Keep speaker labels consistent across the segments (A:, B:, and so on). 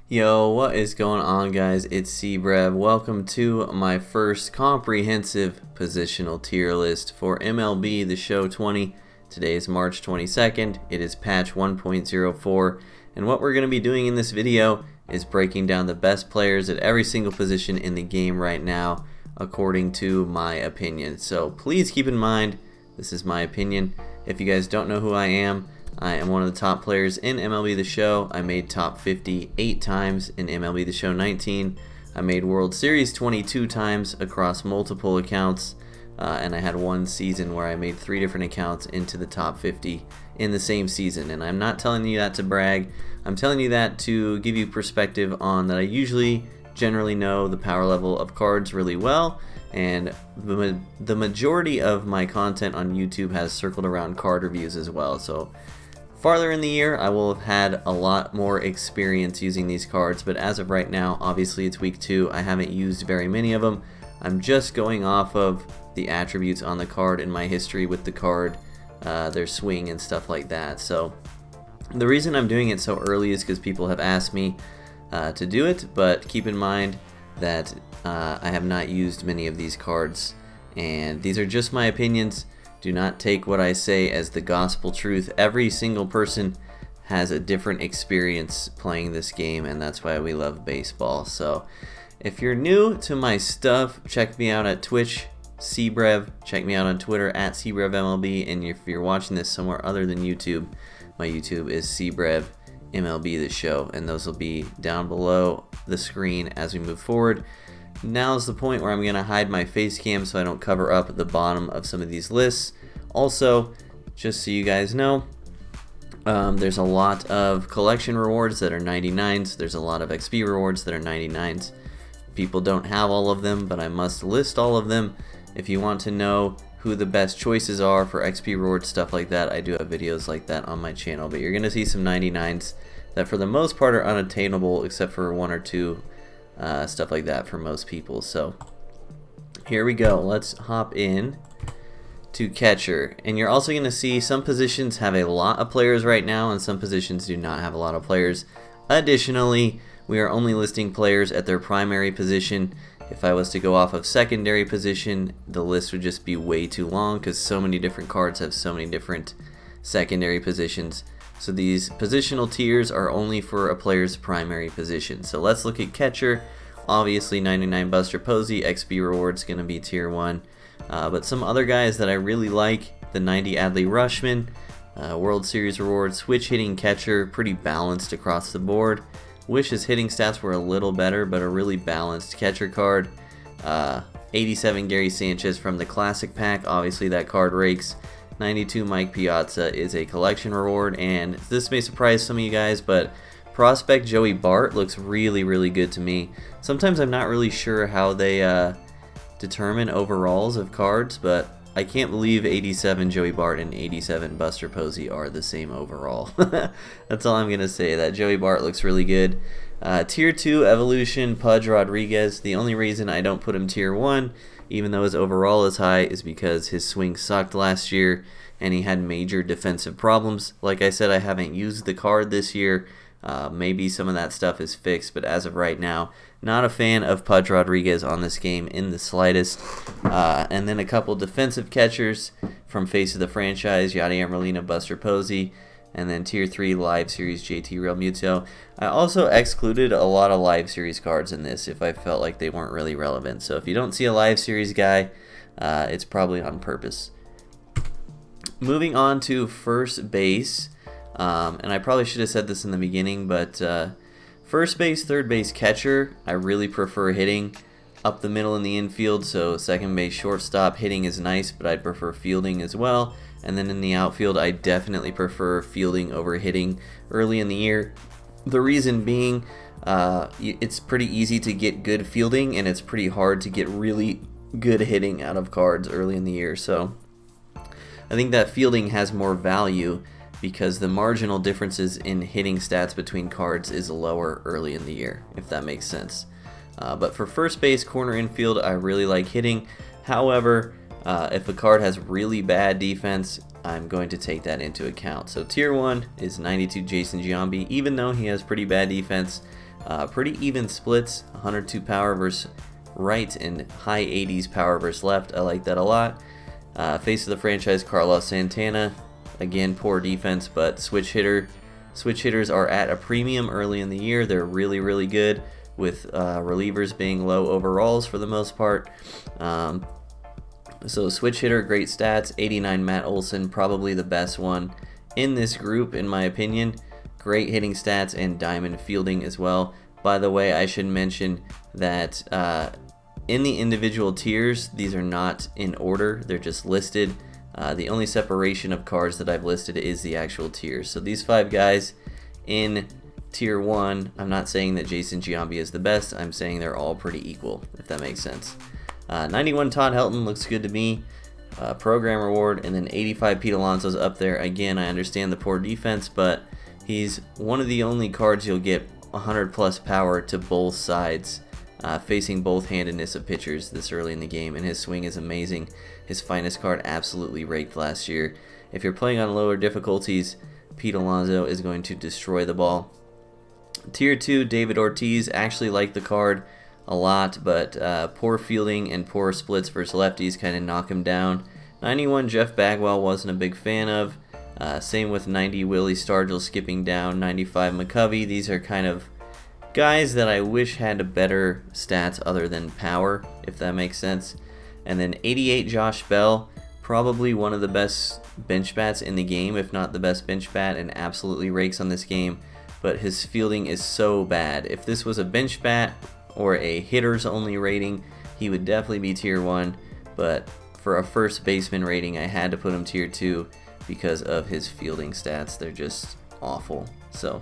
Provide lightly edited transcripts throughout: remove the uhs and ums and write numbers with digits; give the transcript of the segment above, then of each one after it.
A: Yo, what is going on, guys? It's C-Brev. Welcome to my first comprehensive positional tier list for MLB The Show 20. Today is March 22nd. It is patch 1.04, and what we're going to be doing in this video is breaking down the best players at every single position in the game right now, according to my opinion. So please keep in mind, this is my opinion. If you guys don't know who I am one of the top players in MLB The Show. I made top 50 8 times in MLB The Show 19. I made World Series 22 times across multiple accounts, and I had one season where I made 3 different accounts into the top 50 in the same season. And I'm not telling you that to brag. I'm telling you that to give you perspective on that I generally know the power level of cards really well, and the majority of my content on YouTube has circled around card reviews as well. So farther in the year, I will have had a lot more experience using these cards, but as of right now, obviously it's week 2, I haven't used very many of them. I'm just going off of the attributes on the card and my history with the card, their swing and stuff like that. So the reason I'm doing it so early is because people have asked me to do it, but keep in mind that I have not used many of these cards, and these are just my opinions. Do not take what I say as the gospel truth. Every single person has a different experience playing this game, and that's why we love baseball. So if you're new to my stuff, check me out at Twitch, CBrev. Check me out on Twitter at CBrevMLB. And if you're watching this somewhere other than YouTube, my YouTube is CBrev MLB The Show, and those will be down below the screen as we move forward. Now is the point where I'm going to hide my face cam so I don't cover up the bottom of some of these lists. Also, just so you guys know, there's a lot of collection rewards that are 99s. There's a lot of XP rewards that are 99s. People don't have all of them, but I must list all of them. If you want to know who the best choices are for XP rewards, stuff like that, I do have videos like that on my channel. But you're going to see some 99s that for the most part are unattainable, except for 1 or 2. Stuff like that for most people. So here we go. Let's hop in to catcher, and you're also going to see some positions have a lot of players right now and some positions do not have a lot of players. Additionally, we are only listing players at their primary position. If I was to go off of secondary position, the list would just be way too long because so many different cards have so many different secondary positions. So these positional tiers are only for a player's primary position. So let's look at catcher. Obviously 99 Buster Posey, XP rewards going to be tier 1. But some other guys that I really like, the 90 Adley Rushman, World Series rewards, switch hitting catcher, pretty balanced across the board. Wish his hitting stats were a little better, but a really balanced catcher card. 87 Gary Sanchez from the Classic Pack, obviously that card rakes. 92 Mike Piazza is a collection reward, and this may surprise some of you guys, but prospect Joey Bart looks really good to me. Sometimes I'm not really sure how they determine overalls of cards, but I can't believe 87 Joey Bart and 87 Buster Posey are the same overall. That's all I'm going to say. That Joey Bart looks really good. Tier 2 Evolution Pudge Rodriguez. The only reason I don't put him tier 1, even though his overall is high, is because his swing sucked last year and he had major defensive problems. Like I said, I haven't used the card this year. Maybe some of that stuff is fixed, but as of right now, not a fan of Pudge Rodriguez on this game in the slightest. And then a couple defensive catchers from Face of the Franchise, Yadier Molina, Buster Posey, and then tier 3 Live Series JT Realmuto. I also excluded a lot of Live Series cards in this if I felt like they weren't really relevant. So if you don't see a Live Series guy, it's probably on purpose. Moving on to first base, and I probably should have said this in the beginning, but first base, third base, catcher, I really prefer hitting up the middle in the infield. So second base, shortstop, hitting is nice, but I'd prefer fielding as well. And then in the outfield, I definitely prefer fielding over hitting early in the year. The reason being, it's pretty easy to get good fielding, and it's pretty hard to get really good hitting out of cards early in the year. So I think that fielding has more value because the marginal differences in hitting stats between cards is lower early in the year, if that makes sense. But for first base, corner, infield, I really like hitting. However, if a card has really bad defense, I'm going to take that into account. So tier 1 is 92 Jason Giambi. Even though he has pretty bad defense, Pretty even splits, 102 power versus right and high 80s power versus left. I like that a lot. Face of the franchise, Carlos Santana. Again, poor defense, but switch hitters are at a premium early in the year. They're really, really good, with relievers being low overalls for the most part. So switch hitter, great stats. 89 Matt Olson, probably the best one in this group in my opinion. Great hitting stats and diamond fielding as well. By the way, I should mention that in the individual tiers, these are not in order. They're just listed. The only separation of cards that I've listed is the actual tiers. So these 5 guys in tier 1, I'm not saying that Jason Giambi is the best. I'm saying they're all pretty equal, if that makes sense. 91 Todd Helton looks good to me. Program reward, and then 85 Pete Alonso's up there. Again, I understand the poor defense, but he's one of the only cards you'll get 100 plus power to both sides, facing both handedness of pitchers this early in the game, and his swing is amazing. His finest card absolutely raked last year. If you're playing on lower difficulties, Pete Alonso is going to destroy the ball. Tier 2, David Ortiz. Actually like the card a lot, but poor fielding and poor splits versus lefties kind of knock him down. 91 Jeff Bagwell wasn't a big fan of. Same with 90 Willie Stargell skipping down. 95 McCovey. These are kind of guys that I wish had better stats other than power, if that makes sense. And then 88 Josh Bell, probably one of the best bench bats in the game, if not the best bench bat, and absolutely rakes on this game. But his fielding is so bad. If this was a bench bat or a hitters only rating, he would definitely be tier 1. But for a first baseman rating, I had to put him tier 2 because of his fielding stats. They're just awful. So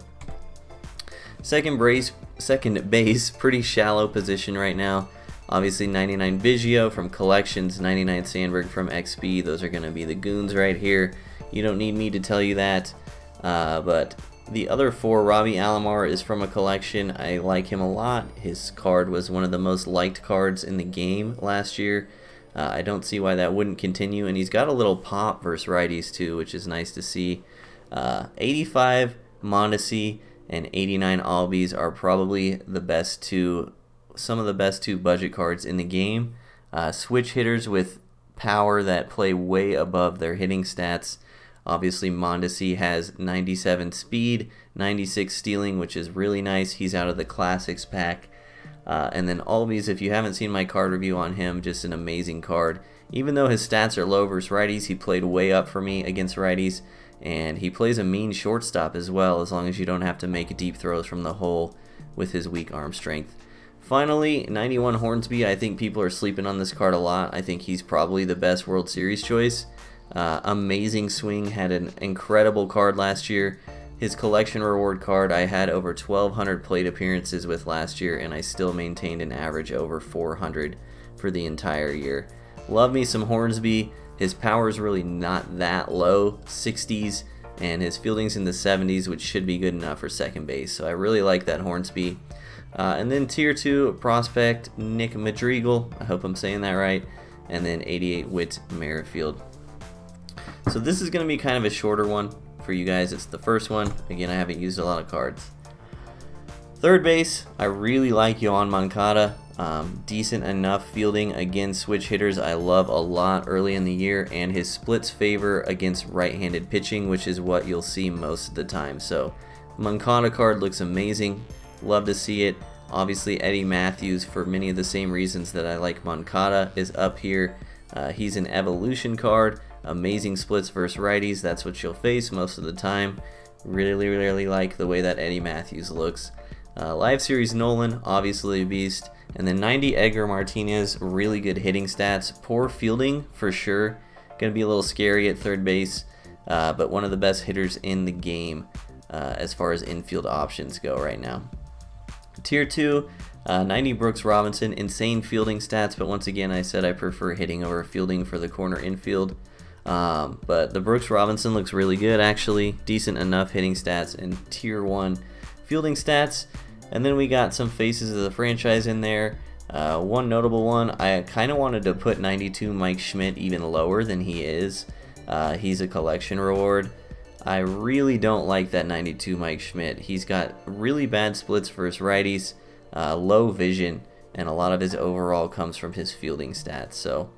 A: second base, pretty shallow position right now. Obviously 99 Biggio from Collections, 99 Sandberg from XP. Those are going to be the goons right here. You don't need me to tell you that. But the other 4, Robbie Alomar is from a collection. I like him a lot. His card was one of the most liked cards in the game last year. I don't see why that wouldn't continue. And he's got a little pop versus righties too, which is nice to see. 85 Mondesi and 89 Albies are probably the best 2, some of the best 2 budget cards in the game. Switch hitters with power that play way above their hitting stats. Obviously, Mondesi has 97 speed, 96 stealing, which is really nice. He's out of the Classics pack. And then Albies, if you haven't seen my card review on him, just an amazing card. Even though his stats are low versus righties, he played way up for me against righties. And he plays a mean shortstop as well, as long as you don't have to make deep throws from the hole with his weak arm strength. Finally, 91 Hornsby. I think people are sleeping on this card a lot. I think he's probably the best World Series choice. Amazing swing, had an incredible card last year. His collection reward card, I had over 1,200 plate appearances with last year, and I still maintained an average over 400 for the entire year. Love me some Hornsby. His power is really not that low, 60s, and his fielding's in the 70s, which should be good enough for second base. So I really like that Hornsby. And then tier 2 prospect, Nick Madrigal. I hope I'm saying that right. And then 88 Whit Merrifield. So this is going to be kind of a shorter one for you guys. It's the first one. Again, I haven't used a lot of cards. Third base, I really like Yoan Moncada. Decent enough fielding. Again, switch hitters I love a lot early in the year, and his splits favor against right-handed pitching, which is what you'll see most of the time. So Moncada card looks amazing. Love to see it. Obviously, Eddie Matthews, for many of the same reasons that I like Moncada, is up here. He's an evolution card. Amazing splits versus righties. That's what you'll face most of the time. Really like the way that Eddie Matthews looks. Live Series Nolan, obviously a beast. And then 90 Edgar Martinez, really good hitting stats. Poor fielding for sure. Going to be a little scary at third base, but one of the best hitters in the game as far as infield options go right now. Tier 2, 90 Brooks Robinson, insane fielding stats, but once again I said I prefer hitting over fielding for the corner infield. But the Brooks Robinson looks really good actually, decent enough hitting stats and tier 1 fielding stats. And then we got some faces of the franchise in there. One notable one, I kind of wanted to put 92 Mike Schmidt even lower than he is. He's a collection reward. I really don't like that 92 Mike Schmidt. He's got really bad splits versus righties, low vision, and a lot of his overall comes from his fielding stats. So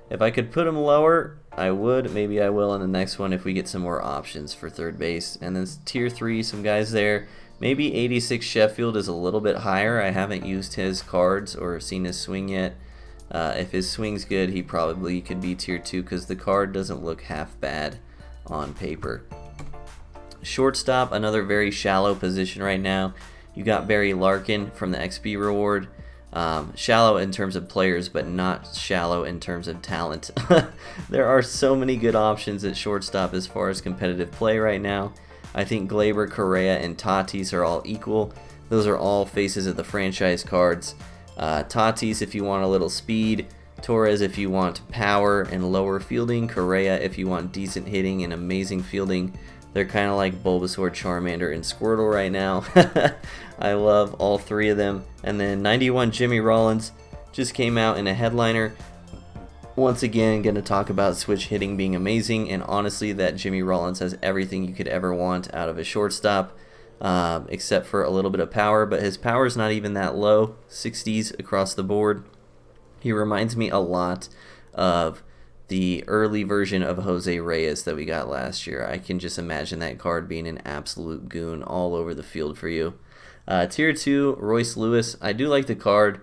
A: if I could put him lower, I would. Maybe I will in the next one if we get some more options for third base. And then tier 3, some guys there. Maybe 86 Sheffield is a little bit higher. I haven't used his cards or seen his swing yet. If his swing's good, he probably could be tier 2 because the card doesn't look half bad on paper. Shortstop, another very shallow position right now. You got Barry Larkin from the XP reward. Shallow in terms of players, but not shallow in terms of talent. There are so many good options at shortstop as far as competitive play right now. I think Glaber, Correa, and Tatis are all equal. Those are all faces of the franchise cards. Tatis if you want a little speed, Torres if you want power and lower fielding, Correa if you want decent hitting and amazing fielding. They're kind of like Bulbasaur, Charmander, and Squirtle right now. I love all three of them. And then 91 Jimmy Rollins just came out in a headliner. Once again, going to talk about switch hitting being amazing, and honestly that Jimmy Rollins has everything you could ever want out of a shortstop, except for a little bit of power, but his power is not even that low, 60s across the board. He reminds me a lot of the early version of Jose Reyes that we got last year. I can just imagine that card being an absolute goon all over the field for you. Tier 2, Royce Lewis. I do like the card.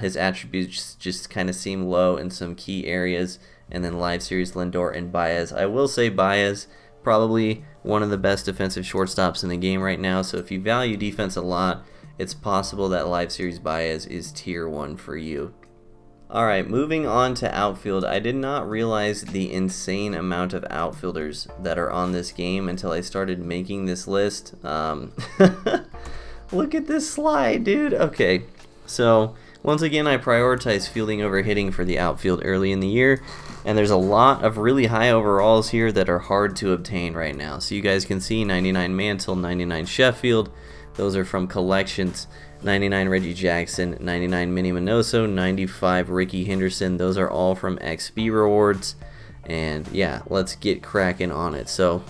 A: His attributes just kind of seem low in some key areas. And then Live Series Lindor and Baez. I will say Baez, probably one of the best defensive shortstops in the game right now. So if you value defense a lot, it's possible that Live Series Baez is tier 1 for you. Alright, moving on to outfield. I did not realize the insane amount of outfielders that are on this game until I started making this list. Look at this slide, dude. Okay, so once again, I prioritize fielding over hitting for the outfield early in the year, and there's a lot of really high overalls here that are hard to obtain right now. So you guys can see 99 Mantle, 99 Sheffield. Those are from collections. 99 Reggie Jackson, 99 Minnie Minoso, 95 Ricky Henderson. Those are all from XP rewards. And yeah, let's get cracking on it. So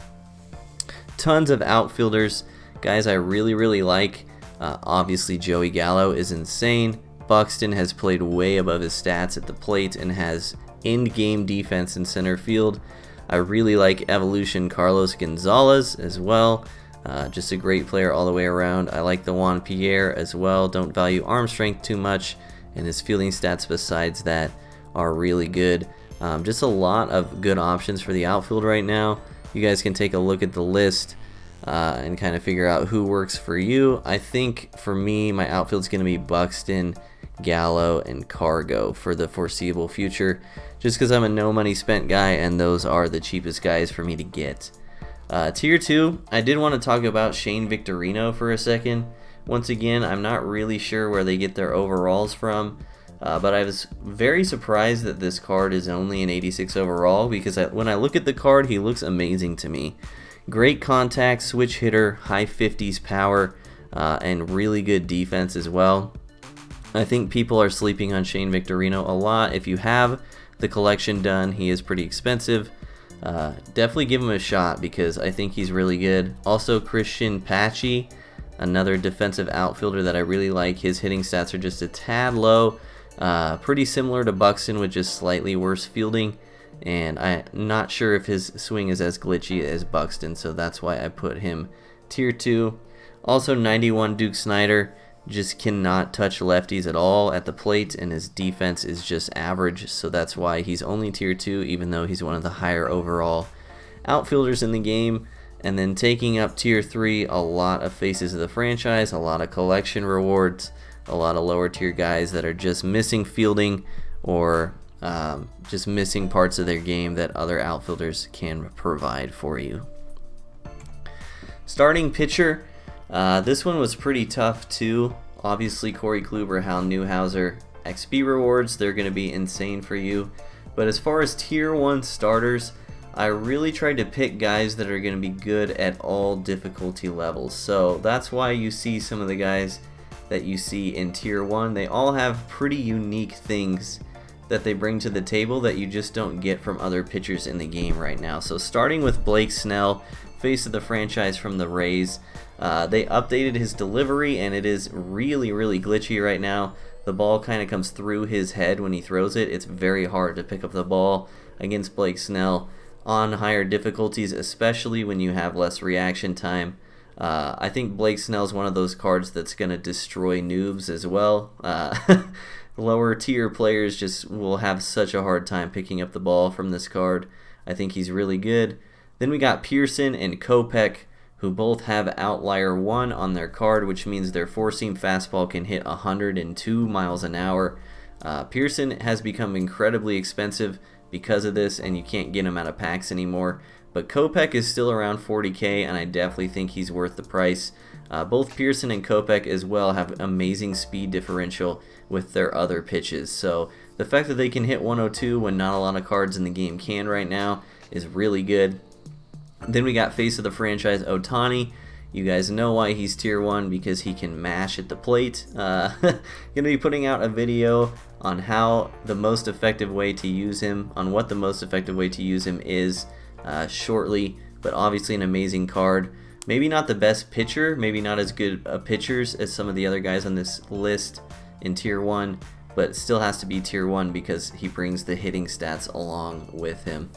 A: tons of outfielders, guys I really like. Obviously Joey Gallo is insane. Buxton has played way above his stats at the plate and has in-game defense in center field. I really like Evolution Carlos Gonzalez as well. Just a great player all the way around. I like the Juan Pierre as well. Don't value arm strength too much, and his fielding stats besides that are really good. Just a lot of good options for the outfield right now. You guys can take a look at the list and kind of figure out who works for you. I think for me, my outfield's going to be Buxton, Gallo, and Cargo for the foreseeable future, just because I'm a no money spent guy and those are the cheapest guys for me to get. Tier 2, I did want to talk about Shane Victorino for a second. Once again, I'm not really sure where they get their overalls from, but I was very surprised that this card is only an 86 overall, because when I look at the card, he looks amazing to me. Great contact, switch hitter, high 50s power, and really good defense as well. I think people are sleeping on Shane Victorino a lot. If you have the collection done, he is pretty expensive. Definitely give him a shot because I think he's really good. Also Christian Pache, another defensive outfielder that I really like. His hitting stats are just a tad low, pretty similar to Buxton with just slightly worse fielding, and I'm not sure if his swing is as glitchy as Buxton, so that's why I put him tier 2. Also 91 Duke Snider, just cannot touch lefties at all at the plate, and his defense is just average, so that's why he's only tier 2, even though he's one of the higher overall outfielders in the game. And then taking up tier 3, a lot of faces of the franchise, a lot of collection rewards, a lot of lower tier guys that are just missing fielding or just missing parts of their game that other outfielders can provide for you. Starting pitcher, this one was pretty tough too. Obviously Corey Kluber, Hal Newhouser, XP rewards, they're going to be insane for you. But as far as tier 1 starters, I really tried to pick guys that are going to be good at all difficulty levels. So that's why you see some of the guys that you see in tier 1. They all have pretty unique things that they bring to the table that you just don't get from other pitchers in the game right now. So starting with Blake Snell, face of the franchise from the Rays. They updated his delivery, and it is really, really glitchy right now. The ball kind of comes through his head when he throws it. It's very hard to pick up the ball against Blake Snell on higher difficulties, especially when you have less reaction time. I think Blake Snell's one of those cards that's going to destroy noobs as well. Lower tier players just will have such a hard time picking up the ball from this card. I think he's really good. Then we got Pearson and Kopech, who both have Outlier 1 on their card, which means their four-seam fastball can hit 102 miles an hour. Pearson has become incredibly expensive because of this, and you can't get him out of packs anymore. But Kopech is still around 40K, and I definitely think he's worth the price. Both Pearson and Kopech as well have amazing speed differential with their other pitches. So the fact that they can hit 102 when not a lot of cards in the game can right now is really good. Then we got face of the franchise Ohtani. You guys know why he's tier 1, because he can mash at the plate. Gonna be putting out a video on how the most effective way to use him, on what the most effective way to use him is shortly, but obviously an amazing card. Maybe not the best pitcher, maybe not as good pitchers as some of the other guys on this list in tier 1, but still has to be tier 1 because he brings the hitting stats along with him.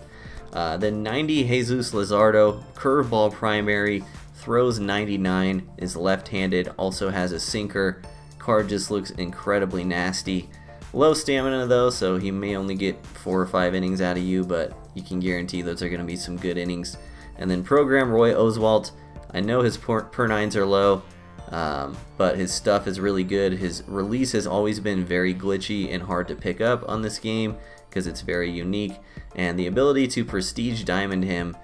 A: Then 90 Jesus Luzardo, curveball primary, throws 99, is left-handed, also has a sinker. Card just looks incredibly nasty. Low stamina though, so he may only get 4 or 5 innings out of you, but you can guarantee those are going to be some good innings. And then program Roy Oswalt. I know his per nines are low, but his stuff is really good. His release has always been very glitchy and hard to pick up on this game because it's very unique. And the ability to Prestige Diamond him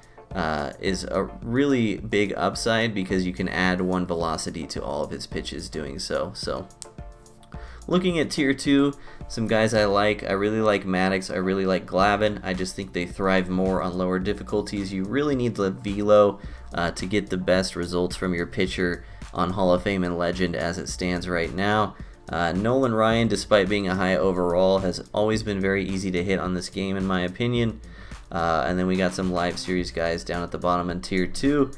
A: is a really big upside because you can add 1 velocity to all of his pitches doing so. So looking at tier 2, some guys I really like Maddux, I really like Glavine. I just think they thrive more on lower difficulties. You really need the velo to get the best results from your pitcher on Hall of Fame and Legend as it stands right now. Nolan Ryan, despite being a high overall, has always been very easy to hit on this game in my opinion. And then we got some live series guys down at the bottom in tier 2.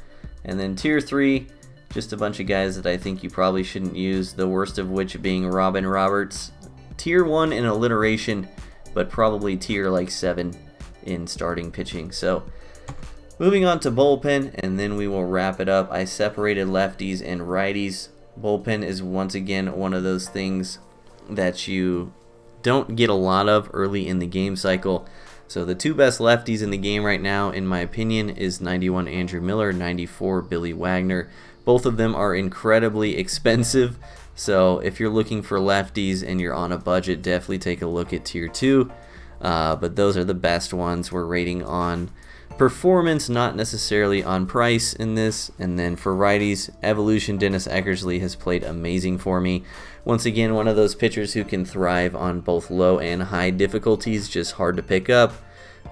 A: And then tier 3, just a bunch of guys that I think you probably shouldn't use, the worst of which being Robin Roberts. Tier 1 in alliteration, but probably tier like 7 in starting pitching. So moving on to bullpen, and then we will wrap it up. I separated lefties and righties. Bullpen is once again one of those things that you don't get a lot of early in the game cycle. So the 2 best lefties in the game right now, in my opinion, is 91 Andrew Miller, 94 Billy Wagner. Both of them are incredibly expensive. So if you're looking for lefties and you're on a budget, definitely take a look at tier 2. But those are the best ones. We're rating on performance, not necessarily on price in this. And then for righties, Evolution Dennis Eckersley has played amazing for me. Once again, one of those pitchers who can thrive on both low and high difficulties, just hard to pick up.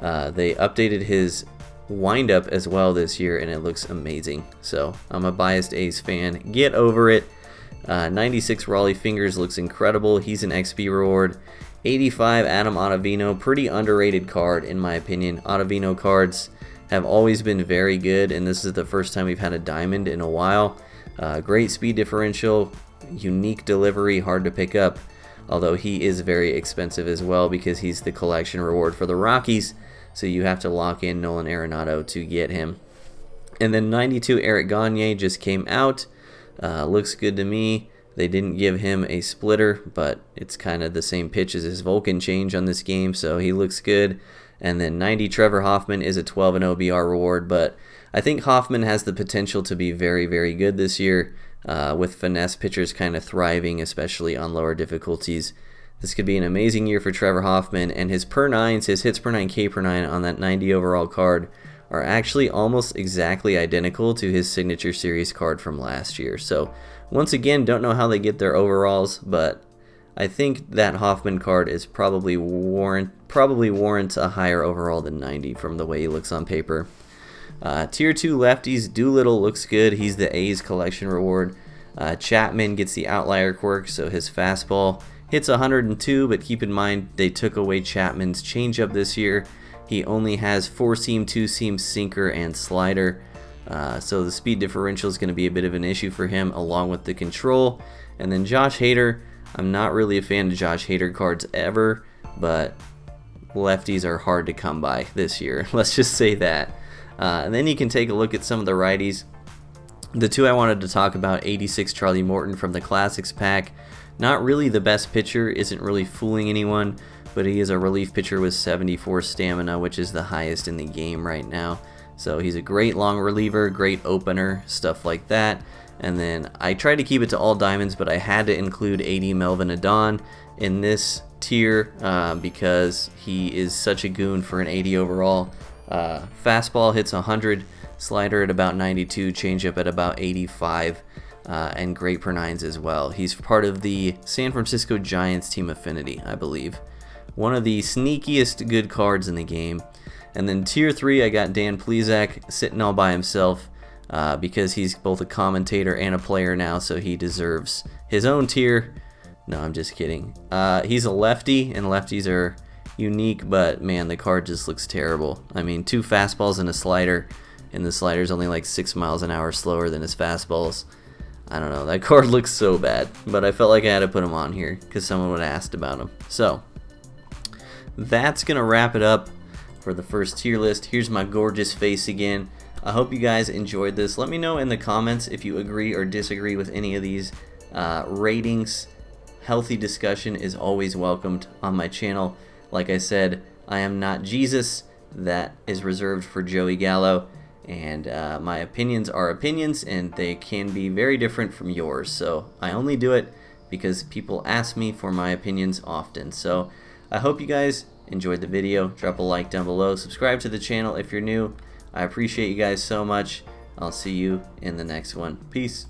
A: They updated his windup as well this year, and it looks amazing. So I'm a biased A's fan. Get over it. 96 Raleigh Fingers looks incredible. He's an XP reward. 85 Adam Ottavino, pretty underrated card in my opinion. Ottavino cards have always been very good, and this is the first time we've had a diamond in a while. Great speed differential, unique delivery, hard to pick up, although he is very expensive as well because he's the collection reward for the Rockies, so you have to lock in Nolan Arenado to get him. And then 92 Eric Gagne just came out. Looks good to me. They didn't give him a splitter, but it's kind of the same pitch as his Vulcan change on this game, so he looks good. And then 90 Trevor Hoffman is a 12 and OBR reward, but I think Hoffman has the potential to be very, very good this year with finesse pitchers kind of thriving, especially on lower difficulties. This could be an amazing year for Trevor Hoffman, and his per nines, his hits per 9, K per 9 on that 90 overall card are actually almost exactly identical to his signature series card from last year. So once again, don't know how they get their overalls, but I think that Hoffman card is probably warrants a higher overall than 90 from the way he looks on paper. Tier 2 lefties, Doolittle looks good. He's the A's collection reward. Chapman gets the outlier quirk, so his fastball hits 102, but keep in mind they took away Chapman's changeup this year. He only has 4-seam, 2-seam, sinker, and slider. So the speed differential is going to be a bit of an issue for him, along with the control. And then Josh Hader, I'm not really a fan of Josh Hader cards ever, but lefties are hard to come by this year. Let's just say that. And then you can take a look at some of the righties. The two I wanted to talk about, 86 Charlie Morton from the Classics pack. Not really the best pitcher, isn't really fooling anyone, but he is a relief pitcher with 74 stamina, which is the highest in the game right now. So he's a great long reliever, great opener, stuff like that. And then I tried to keep it to all diamonds, but I had to include 80 Melvin Adon in this tier because he is such a goon for an 80 overall. Fastball hits 100, slider at about 92, changeup at about 85, and great per nines as well. He's part of the San Francisco Giants Team Affinity, I believe. One of the sneakiest good cards in the game. And then tier 3, I got Dan Plesac sitting all by himself because he's both a commentator and a player now, so he deserves his own tier. No, I'm just kidding. He's a lefty, and lefties are unique, but man, the card just looks terrible. I mean, 2 fastballs and a slider, and the slider's only like 6 miles an hour slower than his fastballs. I don't know, that card looks so bad, but I felt like I had to put him on here because someone would have asked about him. So that's gonna wrap it up for the first tier list. Here's my gorgeous face again. I hope you guys enjoyed this. Let me know in the comments if you agree or disagree with any of these ratings. Healthy discussion is always welcomed on my channel. Like I said, I am not Jesus. That is reserved for Joey Gallo, and my opinions are opinions, and they can be very different from yours. So I only do it because people ask me for my opinions often. So I hope you guys enjoyed the video. Drop a like down below. Subscribe to the channel if you're new. I appreciate you guys so much. I'll see you in the next one. Peace.